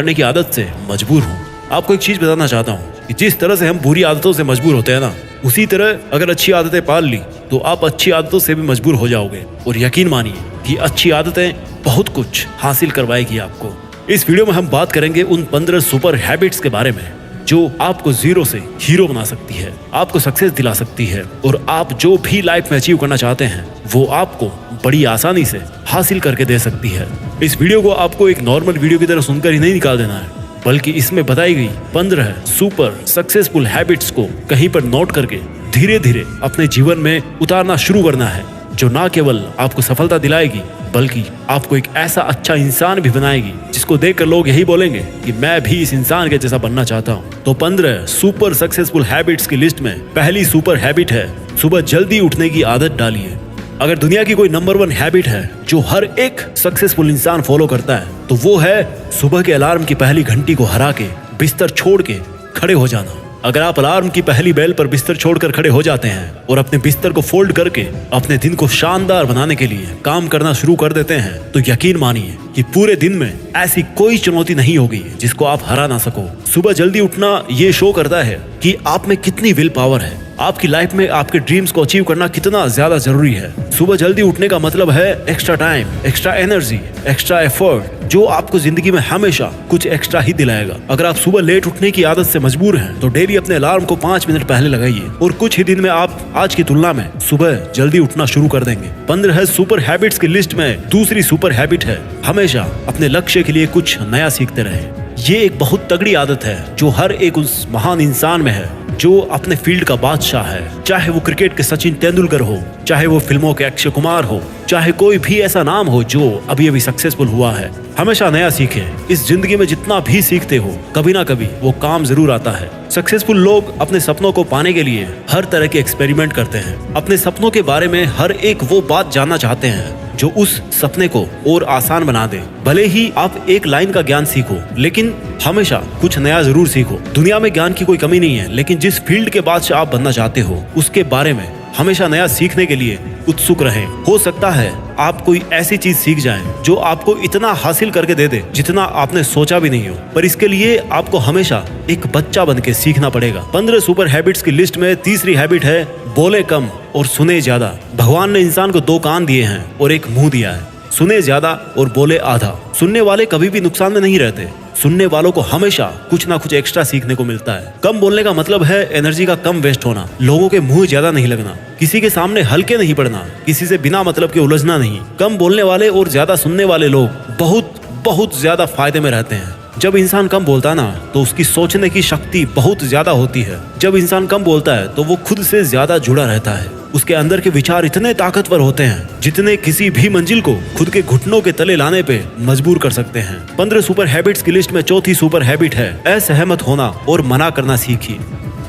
करने की आदत से मजबूर हूँ। आपको एक चीज बताना चाहता हूँ कि जिस तरह से हम बुरी आदतों से मजबूर होते हैं ना, उसी तरह अगर अच्छी आदतें पाल ली तो आप अच्छी आदतों से भी मजबूर हो जाओगे। और यकीन मानिए कि अच्छी आदतें बहुत कुछ हासिल करवाएगी आपको। इस वीडियो में हम बात करेंगे उन 15 सुपर हैबिट्स के बारे में जो आपको जीरो से हीरो बना सकती है, आपको सक्सेस दिला सकती है और आप जो भी लाइफ में अचीव करना चाहते हैं वो आपको बड़ी आसानी से हासिल करके दे सकती है। इस वीडियो को आपको एक नॉर्मल वीडियो की तरह सुनकर ही नहीं निकाल देना है, बल्कि इसमें बताई गई 15 सुपर सक्सेसफुल हैबिट्स को कहीं पर नोट करके धीरे धीरे अपने जीवन में उतारना शुरू करना है, जो ना केवल आपको सफलता दिलाएगी बल्कि आपको एक ऐसा अच्छा इंसान भी बनाएगी जिसको देखकर लोग यही बोलेंगे कि मैं भी इस इंसान के जैसा बनना चाहता हूँ। तो 15 सुपर सक्सेसफुल हैबिट्स की लिस्ट में पहली सुपर हैबिट है सुबह जल्दी उठने की आदत डालिए। अगर दुनिया की कोई नंबर 1 हैबिट है जो हर एक सक्सेसफुल इंसान फॉलो करता है तो वो है सुबह के अलार्म की पहली घंटी को हरा के बिस्तर छोड़ के खड़े हो जाना। अगर आप अलार्म की पहली बेल पर बिस्तर छोड़कर खड़े हो जाते हैं और अपने बिस्तर को फोल्ड करके अपने दिन को शानदार बनाने के लिए काम करना शुरू कर देते हैं तो यकीन मानिए कि पूरे दिन में ऐसी कोई चुनौती नहीं होगी जिसको आप हरा ना सको। सुबह जल्दी उठना ये शो करता है कि आप में कितनी विल पावर है, आपकी लाइफ में आपके ड्रीम्स को अचीव करना कितना ज्यादा जरूरी है। सुबह जल्दी उठने का मतलब है extra time, extra energy, extra effort, जो आपको जिंदगी में हमेशा कुछ एक्स्ट्रा ही दिलाएगा। अगर आप सुबह लेट उठने की आदत से मजबूर हैं तो डेली अपने अलार्म को 5 मिनट पहले लगाइए और कुछ ही दिन में आप आज की तुलना में सुबह जल्दी उठना शुरू कर देंगे। 15 सुपर हैबिट्स की लिस्ट में दूसरी सुपर हैबिट है हमेशा अपने लक्ष्य के लिए कुछ नया सीखते रहें। ये एक बहुत तगड़ी आदत है जो हर एक उस महान इंसान में है जो अपने फील्ड का बादशाह है। चाहे वो क्रिकेट के सचिन तेंदुलकर हो, चाहे वो फिल्मों के अक्षय कुमार हो, चाहे कोई भी ऐसा नाम हो जो अभी अभी सक्सेसफुल हुआ है। हमेशा नया सीखें। इस जिंदगी में जितना भी सीखते हो कभी ना कभी वो काम जरूर आता है। सक्सेसफुल लोग अपने सपनों को पाने के लिए हर तरह के एक्सपेरिमेंट करते हैं। अपने सपनों के बारे में हर एक वो बात जानना चाहते हैं जो उस सपने को और आसान बना दे। भले ही आप एक लाइन का ज्ञान सीखो लेकिन हमेशा कुछ नया जरूर सीखो। दुनिया में ज्ञान की कोई कमी नहीं है, लेकिन जिस फील्ड के बादशाह आप बनना चाहते हो उसके बारे में हमेशा नया सीखने के लिए उत्सुक रहें। हो सकता है आप कोई ऐसी चीज सीख जाएं जो आपको इतना हासिल करके दे दे जितना आपने सोचा भी नहीं हो, पर इसके लिए आपको हमेशा एक बच्चा बन के सीखना पड़ेगा। 15 सुपर हैबिट्स की लिस्ट में तीसरी हैबिट है बोले कम और सुने ज्यादा। भगवान ने इंसान को 2 कान दिए हैं और एक मुंह दिया है। सुने ज्यादा और बोले आधा। सुनने वाले कभी भी नुकसान में नहीं रहते। सुनने वालों को हमेशा कुछ ना कुछ एक्स्ट्रा सीखने को मिलता है। कम बोलने का मतलब है एनर्जी का कम वेस्ट होना, लोगों के मुंह ज्यादा नहीं लगना, किसी के सामने हल्के नहीं पड़ना, किसी से बिना मतलब के उलझना नहीं। कम बोलने वाले और ज्यादा सुनने वाले लोग बहुत बहुत ज्यादा फायदे में रहते हैं। जब इंसान कम बोलता है ना तो उसकी सोचने की शक्ति बहुत ज्यादा होती है। जब इंसान कम बोलता है तो वो खुद से ज्यादा जुड़ा रहता है। उसके अंदर के विचार इतने ताकतवर होते हैं जितने किसी भी मंजिल को खुद के घुटनों के तले लाने पे मजबूर कर सकते हैं। 15 सुपर हैबिट्स की लिस्ट में चौथी सुपर हैबिट है असहमत होना और मना करना सीखिए।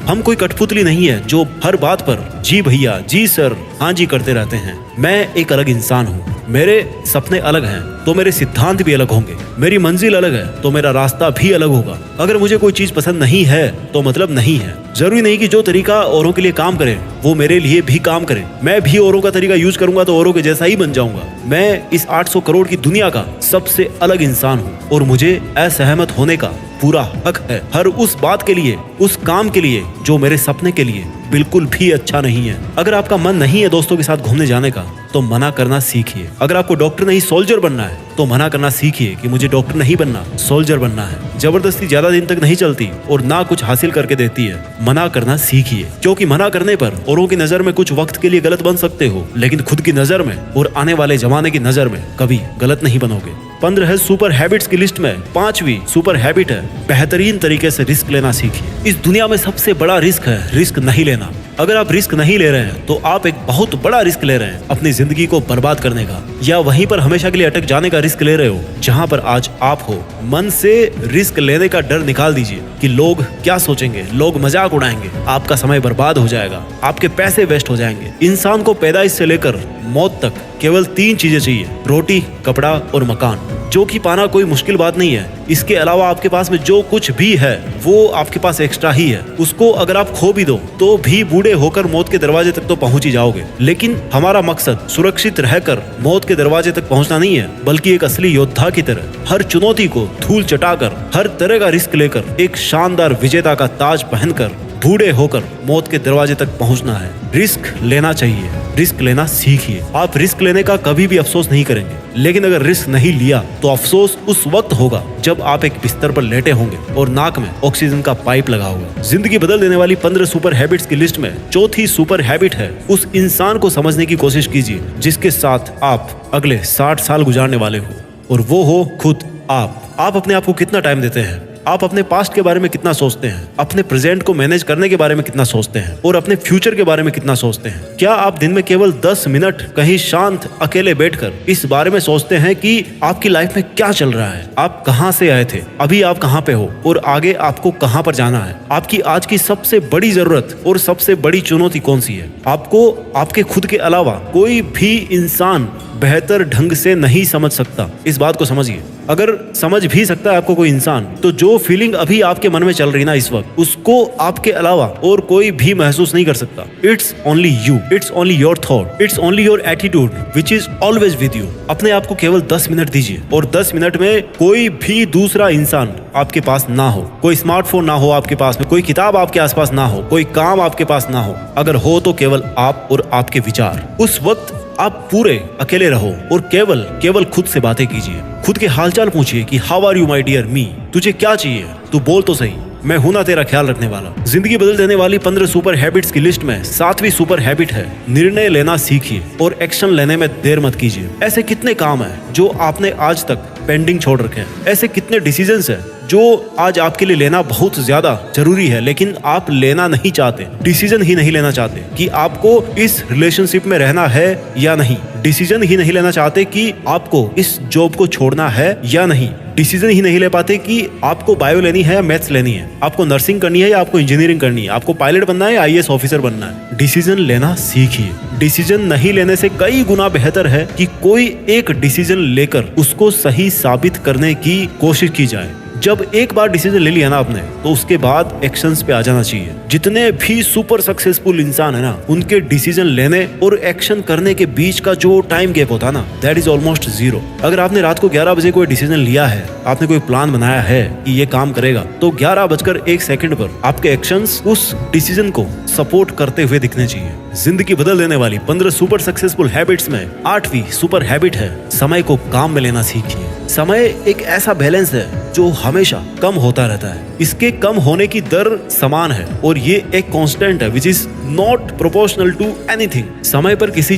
हम कोई कठपुतली नहीं है जो हर बात पर जी भैया, जी सर, हाँ जी करते रहते हैं। मैं एक अलग इंसान हूँ। मेरे सपने अलग हैं तो मेरे सिद्धांत भी अलग होंगे। मेरी मंजिल अलग है तो मेरा रास्ता भी अलग होगा। अगर मुझे कोई चीज पसंद नहीं है तो मतलब नहीं है। जरूरी नहीं कि जो तरीका औरों के लिए काम करे वो मेरे लिए भी काम करे। मैं भी औरों का तरीका यूज करूंगा तो औरों के जैसा ही बन जाऊंगा। मैं इस 800 करोड़ की दुनिया का सबसे अलग इंसान हूँ और मुझे असहमत होने का पूरा हक है हर उस बात के लिए, उस काम के लिए जो मेरे सपने के लिए बिल्कुल भी अच्छा नहीं है। अगर आपका मन नहीं है दोस्तों के साथ घूमने जाने का तो मना करना सीखिए। अगर आपको डॉक्टर नहीं सोल्जर बनना है तो मना करना सीखिए कि मुझे डॉक्टर नहीं बनना, सोल्जर बनना है। जबरदस्ती ज्यादा दिन तक नहीं चलती और ना कुछ हासिल करके देती है। मना करना सीखिए, क्योंकि मना करने पर औरों की नजर में कुछ वक्त के लिए गलत बन सकते हो लेकिन खुद की नजर में और आने वाले जमाने की नजर में कभी गलत नहीं बनोगे। 15 सुपर हैबिट्स की लिस्ट में 5वीं सुपर हैबिट है बेहतरीन तरीके से रिस्क लेना सीखिए। इस दुनिया में सबसे बड़ा रिस्क है रिस्क नहीं लेना। अगर आप रिस्क नहीं ले रहे हैं तो आप एक बहुत बड़ा रिस्क ले रहे हैं अपनी जिंदगी को बर्बाद करने का, या वहीं पर हमेशा के लिए अटक जाने का रिस्क ले रहे हो जहां पर आज आप हो। मन से रिस्क लेने का डर निकाल दीजिए कि लोग क्या सोचेंगे, लोग मजाक उड़ाएंगे, आपका समय बर्बाद हो जाएगा, आपके पैसे वेस्ट हो जाएंगे। इंसान को पैदाइश से लेकर मौत तक केवल 3 चीजें चाहिए, रोटी, कपड़ा और मकान, जो कि पाना कोई मुश्किल बात नहीं है। इसके अलावा आपके पास में जो कुछ भी है वो आपके पास एक्स्ट्रा ही है। उसको अगर आप खो भी दो तो भी बूढ़े होकर मौत के दरवाजे तक तो पहुंच ही जाओगे। लेकिन हमारा मकसद सुरक्षित रहकर मौत के दरवाजे तक पहुंचना नहीं है, बल्कि एक असली योद्धा की तरह हर चुनौती को धूल चटाकर, हर तरह का रिस्क लेकर, एक शानदार विजेता का ताज पहनकर बूढ़े होकर मौत के दरवाजे तक पहुंचना है। रिस्क लेना चाहिए, रिस्क लेना सीखिए। आप रिस्क लेने का कभी भी अफसोस नहीं करेंगे, लेकिन अगर रिस्क नहीं लिया तो अफसोस उस वक्त होगा जब आप एक बिस्तर पर लेटे होंगे और नाक में ऑक्सीजन का पाइप लगा होगा। जिंदगी बदल देने वाली 15 सुपर हैबिट्स की लिस्ट में चौथी सुपर हैबिट है, उस इंसान को समझने की कोशिश कीजिए जिसके साथ आप अगले 60 साल गुजारने वाले हो, और वो हो खुद आप। आप अपने आप को कितना टाइम देते हैं? आप अपने पास्ट के बारे में कितना सोचते हैं? अपने प्रेजेंट को मैनेज करने के बारे में कितना सोचते हैं? और अपने फ्यूचर के बारे में कितना सोचते हैं? क्या आप दिन में केवल 10 मिनट कहीं शांत अकेले बैठकर इस बारे में सोचते हैं कि आपकी लाइफ में क्या चल रहा है? आप कहां से आए थे, अभी आप कहां पे हो और आगे आपको कहां पर जाना है? आपकी आज की सबसे बड़ी जरूरत और सबसे बड़ी चुनौती कौन सी है? आपको आपके खुद के अलावा कोई भी इंसान बेहतर ढंग से नहीं समझ सकता। इस बात को समझिए। अगर समझ भी सकता है आपको कोई इंसान, तो जो फीलिंग अभी आपके मन में चल रही ना इस वक्त, उसको आपके अलावा और कोई भी महसूस नहीं कर सकता। It's only you, it's only your thought, it's only your attitude which is always with you. अपने आप को केवल 10 मिनट दीजिए, और 10 मिनट में कोई भी दूसरा इंसान आपके पास ना हो, कोई स्मार्टफोन ना हो आपके पास में, कोई किताब आपके आसपास ना हो, कोई काम आपके पास ना हो। अगर हो तो केवल आप और आपके विचार। उस वक्त आप पूरे अकेले रहो और केवल खुद से बातें कीजिए। खुद के हालचाल पूछिए कि how are you my dear me, तुझे क्या चाहिए, तू बोल तो सही, मैं हूं ना तेरा ख्याल रखने वाला। जिंदगी बदल देने वाली 15 सुपर हैबिट्स की लिस्ट में 7वीं सुपर हैबिट है, निर्णय लेना सीखिए और एक्शन लेने में देर मत कीजिए। ऐसे कितने काम हैं जो आपने आज तक पेंडिंग छोड़ रखे हैं? ऐसे कितने डिसीजंस हैं जो आज आपके लिए लेना बहुत ज्यादा जरूरी है, लेकिन आप लेना नहीं चाहते, डिसीजन ही नहीं लेना चाहते कि आपको इस रिलेशनशिप में रहना है या नहीं, डिसीजन ही नहीं लेना चाहते कि आपको इस जॉब को छोड़ना है या नहीं, डिसीजन ही नहीं ले पाते कि आपको बायो लेनी है या मैथ्स लेनी है, आपको नर्सिंग करनी है या आपको इंजीनियरिंग करनी है, आपको पायलट बनना है या आईएएस ऑफिसर बनना है। डिसीजन लेना सीखिए। डिसीजन नहीं लेने से कई गुना बेहतर है कि कोई एक डिसीजन लेकर उसको सही साबित करने की कोशिश की जाए। जब एक बार डिसीजन ले लिया ना आपने, तो उसके बाद एक्शंस पे आ जाना चाहिए। जितने भी सुपर सक्सेसफुल इंसान है ना, उनके डिसीजन लेने और एक्शन करने के बीच का जो टाइम गैप होता है ना, दैट इज ऑलमोस्ट 0। अगर आपने रात को 11 बजे कोई डिसीजन लिया है, आपने कोई प्लान बनाया है कि ये काम करेगा, तो 11:01 पर आपके एक्शंस उस डिसीजन को सपोर्ट करते हुए दिखने चाहिए। जिंदगी बदल देने वाली 15 सुपर सक्सेसफुल हैबिट्स में 8वीं सुपर हैबिट है, समय को काम में लेना सीखिए। समय एक ऐसा बैलेंस है जो हमेशा कम होता रहता है। इसके कम होने की दर समान है और ये एक कांस्टेंट है which is not proportional to anything. समय पर किसी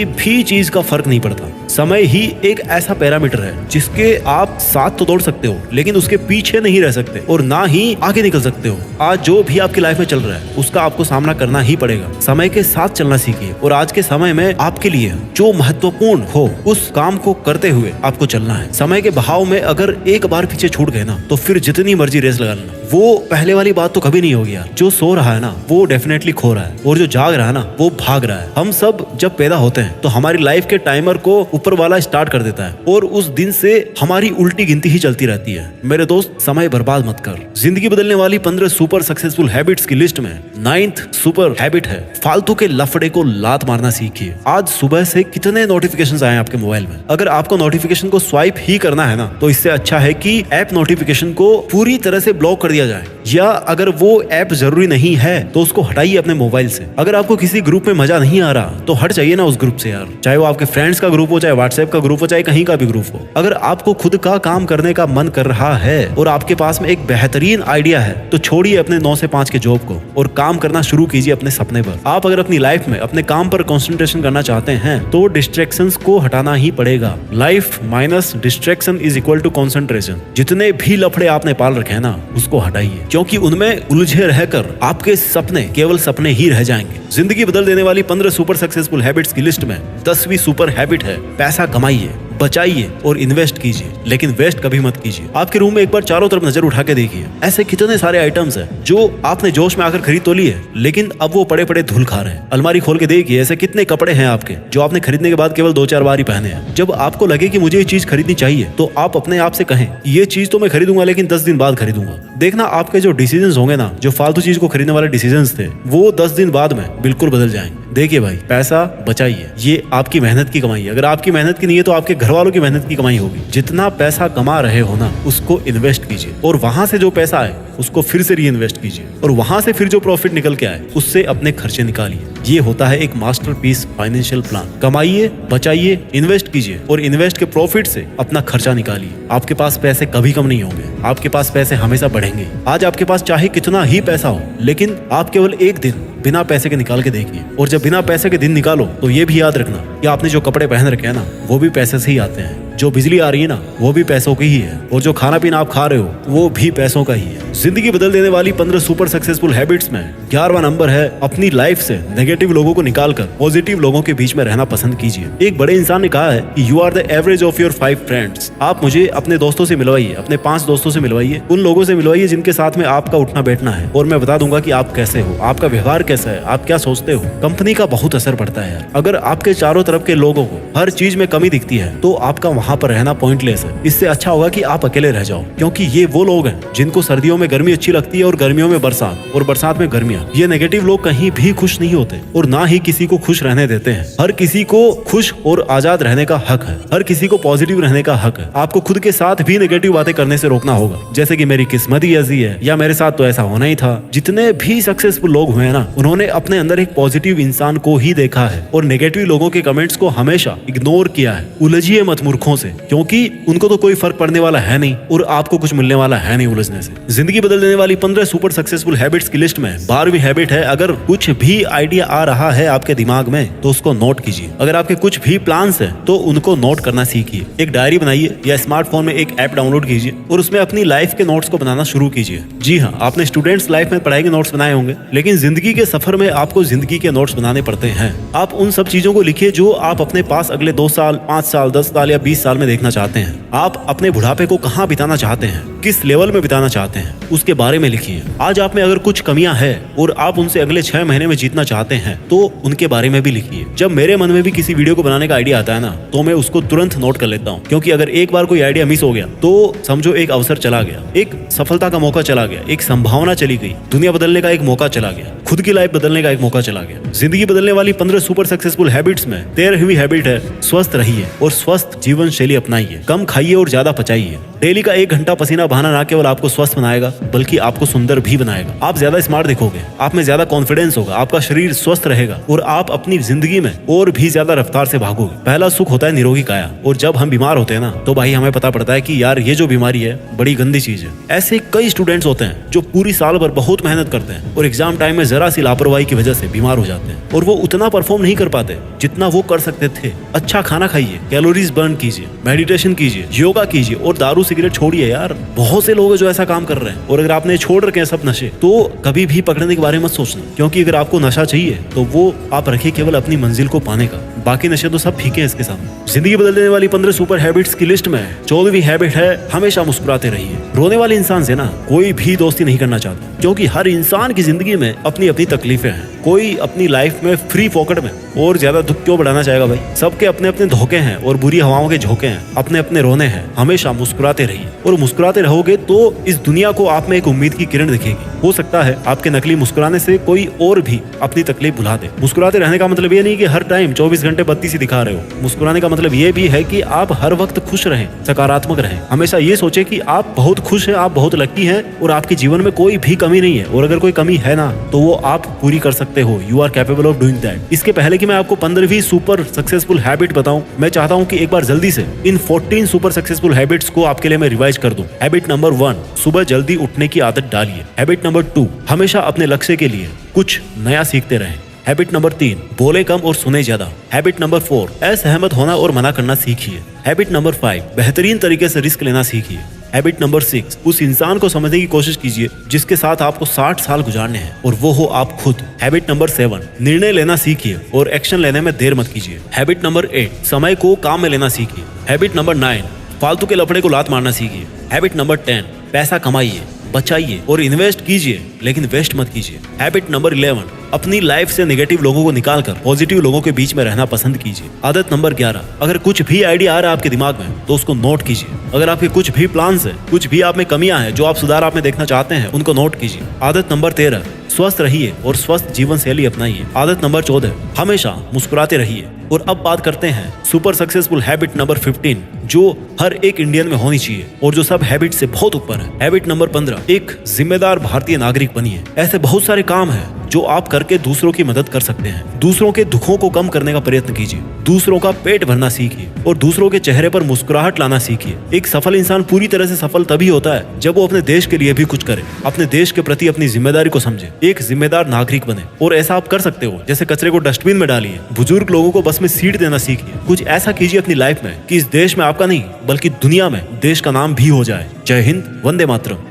भी चीज का फर्क नहीं पड़ता। समय ही एक ऐसा पैरामीटर है जिसके आप साथ तो दौड़ सकते हो, लेकिन उसके पीछे नहीं रह सकते और ना ही आगे निकल सकते हो। आज जो भी आपकी लाइफ में चल रहा है उसका आपको सामना करना ही पड़ेगा। समय के साथ चलना सीखिए और आज के समय में आपके लिए जो महत्वपूर्ण हो उस काम को करते हुए आपको चलना है। समय के बहाव में अगर एक बार पीछे छूट गए ना, तो फिर जितनी मर्जी रेस लगा लेना, वो पहले वाली बात तो कभी नहीं होगी यार। जो सो रहा है ना, वो डेफिनेटली खो रहा है, और जो जाग रहा है ना, वो भाग रहा है। हम सब जब पैदा होते हैं तो हमारी लाइफ के टाइमर को ऊपर वाला स्टार्ट कर देता है और उस दिन से हमारी उल्टी गिनती ही चलती रहती है। मेरे दोस्त, समय बर्बाद मत कर। जिंदगी बदलने वाली 15 सुपर सक्सेसफुल हैबिट्स की लिस्ट में 9th सुपर हैबिट है, फालतू के लफड़े को लात मारना सीखिए। आज सुबह से कितने नोटिफिकेशंस आए आपके मोबाइल में। अगर आपको नोटिफिकेशन को स्वाइप ही करना है ना, तो इससे अच्छा है कि ऐप नोटिफिकेशन को पूरी तरह से ब्लॉक कर दिया जाए, या अगर वो ऐप जरूरी नहीं है तो उसको हटाइए अपने मोबाइल से। अगर आपको किसी ग्रुप में मजा नहीं आ रहा तो हट जाइए ना उस ग्रुप से यार। चाहे वो आपके फ्रेंड्स का ग्रुप हो, चाहे व्हाट्सएप का ग्रुप हो, चाहे कहीं का भी ग्रुप हो। अगर आपको खुद का काम करने का मन कर रहा है और आपके पास में एक बेहतरीन आइडिया है, तो छोड़िए अपने 9 से 5 के जॉब को और काम करना शुरू कीजिए अपने सपने पर। आप अगर अपनी लाइफ में अपने काम पर कंसंट्रेशन करना चाहते हैं तो डिस्ट्रैक्शंस को हटाना ही पड़ेगा। Life minus distraction is equal to concentration. जितने भी लफड़े आपने पाल रखे हैं ना, उसको हटाइए, क्योंकि उनमें उलझे रहकर आपके सपने केवल सपने ही रह जाएंगे। जिंदगी बदल देने वाली 15 सुपर सक्सेसफुल हैबिट्स की लिस्ट में 10वीं सुपर हैबिट है, पैसा कमाइए, बचाइए और इन्वेस्ट कीजिए, लेकिन वेस्ट कभी मत कीजिए। आपके रूम में एक बार चारों तरफ नजर उठा के देखिए, ऐसे कितने सारे आइटम्स हैं जो आपने जोश में आकर खरीद तो लिए, लेकिन अब वो पड़े पड़े धूल खा रहे हैं। अलमारी खोल के देखिए, ऐसे कितने कपड़े हैं आपके जो आपने खरीदने के बाद केवल 2-4 बार ही पहने हैं। जब आपको लगे कि मुझे ये चीज खरीदनी चाहिए, तो आप अपने आप से कहें ये चीज तो मैं खरीदूंगा, लेकिन 10 दिन बाद खरीदूंगा। देखना आपके जो डिसीजंस होंगे ना, जो फालतू चीज को खरीदने वाले डिसीजंस थे, वो 10 दिन बाद में बिल्कुल बदल जाएंगे। देखिए भाई, पैसा बचाइए, ये आपकी मेहनत की कमाई है। अगर आपकी मेहनत की नहीं है तो आपके घर वालों की मेहनत की कमाई होगी। जितना पैसा कमा रहे हो ना, उसको इन्वेस्ट कीजिए, और वहां से जो पैसा आए उसको फिर से री इन्वेस्ट कीजिए, और वहां से फिर जो प्रॉफिट निकल के आए उससे अपने खर्चे निकालिए। ये होता है एक मास्टरपीस फाइनेंशियल प्लान। कमाइए, बचाइए, इन्वेस्ट कीजिए, और इन्वेस्ट के प्रॉफिट से अपना खर्चा निकालिए। आपके पास पैसे कभी कम नहीं होंगे, आपके पास पैसे हमेशा बढ़ेंगे। आज आपके पास चाहे कितना ही पैसा हो, लेकिन आप केवल एक दिन बिना पैसे के निकाल के देखिए, और जब बिना पैसे के दिन निकालो तो ये भी याद रखना कि आपने जो कपड़े पहन रखे हैं ना, वो भी पैसे से ही आते हैं। जो बिजली आ रही है ना, वो भी पैसों की ही है, और जो खाना पीना आप खा रहे हो वो भी पैसों का ही है। जिंदगी बदल देने वाली 15 सुपर सक्सेसफुल हैबिट्स में 11वां नंबर है, अपनी लाइफ से नेगेटिव लोगों को निकालकर पॉजिटिव लोगों के बीच में रहना पसंद कीजिए। एक बड़े इंसान ने कहा है कि you are the average of your 5 friends. आप मुझे अपने दोस्तों से मिलवाइए, अपने 5 दोस्तों से मिलवाइए, उन लोगों से मिलवाइए जिनके साथ में आपका उठना बैठना है, और मैं बता दूंगा कि आप कैसे हो, आपका व्यवहार कैसा है, आप क्या सोचते हो। कंपनी का बहुत असर पड़ता है यार। अगर आपके चारों तरफ के लोगों को हर चीज में कमी दिखती है, तो आपका वहां पर रहना पॉइंटलेस है। इससे अच्छा होगा कि आप अकेले रह जाओ, क्योंकि ये वो लोग हैं जिनको सर्दियों में गर्मी अच्छी लगती है और गर्मियों में बरसात, और बरसात में गर्मियां। ये नेगेटिव लोग कहीं भी खुश नहीं होते, और ना ही किसी को खुश रहने देते हैं। हर किसी को खुश और आजाद रहने का हक है, हर किसी को पॉजिटिव रहने का हक है। आपको खुद के साथ भी नेगेटिव बातें करने से रोकना होगा, जैसे कि मेरी किस्मत ही ऐसी है, या मेरे साथ तो ऐसा होना ही था। जितने भी सक्सेसफुल लोग हुए हैं ना, उन्होंने अपने अंदर एक पॉजिटिव इंसान को ही देखा है, और नेगेटिव लोगों के कमेंट्स को हमेशा इग्नोर किया है। उलझिए मत मूर्खों से, क्योंकि उनको तो कोई फर्क पड़ने वाला है नहीं, और आपको कुछ मिलने वाला है नहीं उलझने से। जिंदगी बदल देने वाली 15 सुपर सक्सेसफुल हैबिट्स की लिस्ट में 12वीं हैबिट है, अगर कुछ भी आइडिया आ रहा है आपके दिमाग में तो उसको नोट कीजिए। अगर आपके कुछ भी प्लान्स हैं तो उनको नोट करना सीखिए। एक डायरी बनाइए, या स्मार्टफोन में एक ऐप डाउनलोड कीजिए, और उसमें अपनी लाइफ के नोट्स को बनाना शुरू कीजिए। जी हाँ, आपने स्टूडेंट्स लाइफ में पढ़ाई के नोट्स बनाए होंगे, लेकिन जिंदगी के सफर में आपको जिंदगी के नोट्स बनाने पड़ते हैं। आप उन सब चीजों को लिखिए जो आप अपने पास अगले 2 साल, 5 साल, 10 साल या 20 साल में देखना चाहते हैं। आप अपने बुढ़ापे को कहाँ बिताना चाहते हैं, किस लेवल में बिताना चाहते हैं, उसके बारे में लिखिए। आज आप में अगर कुछ कमियां हैं और आप उनसे अगले 6 महीने में जीतना चाहते हैं, तो उनके बारे में भी लिखिए। जब मेरे मन में भी किसी वीडियो को बनाने का आइडिया आता है ना, तो मैं उसको तुरंत नोट कर लेता हूँ, क्योंकि अगर एक बार कोई आइडिया मिस हो गया तो समझो एक अवसर चला गया, एक सफलता का मौका चला गया, एक संभावना चली गई, दुनिया बदलने का एक मौका चला गया, खुद की लाइफ बदलने का एक मौका चला गया। जिंदगी बदलने वाली 15 सुपर सक्सेसफुल हैबिट्स में 13वीं हैबिट है, स्वस्थ रहिए और स्वस्थ जीवन शैली अपनाइए। कम खाइए और ज्यादा पचाइए। डेली का 1 घंटा पसीना बहाना ना केवल आपको स्वस्थ बनाएगा, बल्कि आपको सुंदर भी बनाएगा। आप ज्यादा स्मार्ट दिखोगे, आप में ज्यादा कॉन्फिडेंस होगा, आपका शरीर स्वस्थ रहेगा, और आप अपनी जिंदगी में और भी ज्यादा रफ्तार से भागोगे। पहला सुख होता है निरोगी काया, और जब हम बीमार होते हैं ना, तो भाई हमें पता पड़ता है कि यार ये जो बीमारी है बड़ी गंदी चीज है। ऐसे कई स्टूडेंट्स होते हैं जो पूरी साल भर बहुत मेहनत करते हैं, और एग्जाम टाइम में जरा सी लापरवाही की वजह से बीमार हो जाते हैं, और वो उतना परफॉर्म नहीं कर पाते जितना वो कर सकते थे। अच्छा खाना खाइए, कैलोरीज बर्न कीजिए, मेडिटेशन कीजिए, योगा कीजिए, और दारू सिगरेट छोड़िए यार। बहुत से लोग हैं जो ऐसा काम कर रहे हैं, और अगर आपने छोड़ रखे हैं सब नशे, तो कभी भी पकड़ने के बारे में मत सोचना, क्योंकि अगर आपको नशा चाहिए तो वो आप रखिए केवल अपनी मंजिल को पाने का, बाकी नशे तो सब फीके हैं इसके सामने। जिंदगी बदल देने वाली 15 सुपर हैबिट्स की लिस्ट में 14वीं हैबिट है, हमेशा मुस्कुराते रहिए। रोने वाले इंसान से ना कोई भी दोस्ती नहीं करना चाहता, क्योंकि हर इंसान की जिंदगी में अपनी अपनी तकलीफें हैं। कोई अपनी लाइफ में फ्री पॉकेट में और ज्यादा दुख क्यों बढ़ाना चाहेगा भाई। सबके अपने अपने धोखे हैं और बुरी हवाओं के झोंके हैं, अपने अपने रोने हैं। हमेशा मुस्कुराते रहिए, और मुस्कुराते रहोगे तो इस दुनिया को आप में एक उम्मीद की किरण दिखेगी। हो सकता है आपके नकली मुस्कुराने से कोई और भी अपनी तकलीफ भुला दे। मुस्कुराते रहने का मतलब ये नहीं कि हर टाइम 24 घंटे बत्ती सी दिखा रहे हो। मुस्कुराने का मतलब ये भी है कि आप हर वक्त खुश रहें, सकारात्मक रहें। हमेशा ये सोचे कि आप बहुत खुश हैं, आप बहुत लकी हैं, और आपके जीवन में कोई भी कमी नहीं है, और अगर कोई कमी है ना, तो वो आप पूरी कर सकते हो। You are capable of doing that. इसके पहले कि मैं आपको 15वीं सुपर सक्सेसफुल हैबिट बताऊं, मैं चाहता हूं कि एक बार जल्दी से इन 14 सुपर सक्सेसफुल हैबिट्स को आपके लिए मैं रिवाइज कर दूं। हैबिट नंबर 1, सुबह जल्दी उठने की आदत डालिए। हैबिट नंबर 2, हमेशा अपने लक्ष्य के लिए कुछ नया सीखते रहें। हैबिट नंबर 3, बोले कम और सुने ज्यादा। हैबिट नंबर 4, असहमत होना और मना करना सीखिए। हैबिट नंबर 5, बेहतरीन तरीके से रिस्क लेना सीखिए। हैबिट नंबर 6, उस इंसान को समझने की कोशिश कीजिए जिसके साथ आपको 60 साल गुजारने हैं और वो हो आप खुद। हैबिट नंबर 7, निर्णय लेना सीखिए और एक्शन लेने में देर मत कीजिए। हैबिट नंबर 8, समय को काम में लेना सीखिए। हैबिट नंबर 9, फालतू के लफड़े को लात मारना सीखिए। हैबिट नंबर 10, पैसा कमाइए, बचाइए और इन्वेस्ट कीजिए, लेकिन वेस्ट मत कीजिए। हैबिट नंबर 11, अपनी लाइफ से नेगेटिव लोगों को निकालकर पॉजिटिव लोगों के बीच में रहना पसंद कीजिए। आदत नंबर 11, अगर कुछ भी आइडिया आ रहा है आपके दिमाग में तो उसको नोट कीजिए। अगर आपके कुछ भी प्लान्स है, कुछ भी आप में कमियां हैं जो आप सुधार आप में देखना चाहते हैं, उनको नोट कीजिए। आदत नंबर 13, स्वस्थ रहिए और स्वस्थ जीवन शैली अपनाइए। आदत नंबर 14, हमेशा मुस्कुराते रहिए। और अब बात करते हैं सुपर सक्सेसफुल हैबिट नंबर 15, जो हर एक इंडियन में होनी चाहिए और जो सब हैबिट से बहुत ऊपर है। हैबिट नंबर 15, एक जिम्मेदार भारतीय नागरिक बनिए। ऐसे बहुत सारे काम हैं जो आप करके दूसरों की मदद कर सकते हैं। दूसरों के दुखों को कम करने का प्रयत्न कीजिए, दूसरों का पेट भरना सीखिए और दूसरों के चेहरे पर मुस्कुराहट लाना सीखिए। एक सफल इंसान पूरी तरह से सफल तभी होता है जब वो अपने देश के लिए भी कुछ करे, अपने देश के प्रति अपनी जिम्मेदारी को समझे, एक जिम्मेदार नागरिक बने। और ऐसा आप कर सकते हो, जैसे कचरे को डस्टबिन में डालिए, बुजुर्ग लोगों को बस में सीट देना सीखिए। कुछ ऐसा कीजिए अपनी लाइफ में कि इस देश में आपका नहीं बल्कि दुनिया में देश का नाम भी हो जाए। जय हिंद, वंदे मातरम।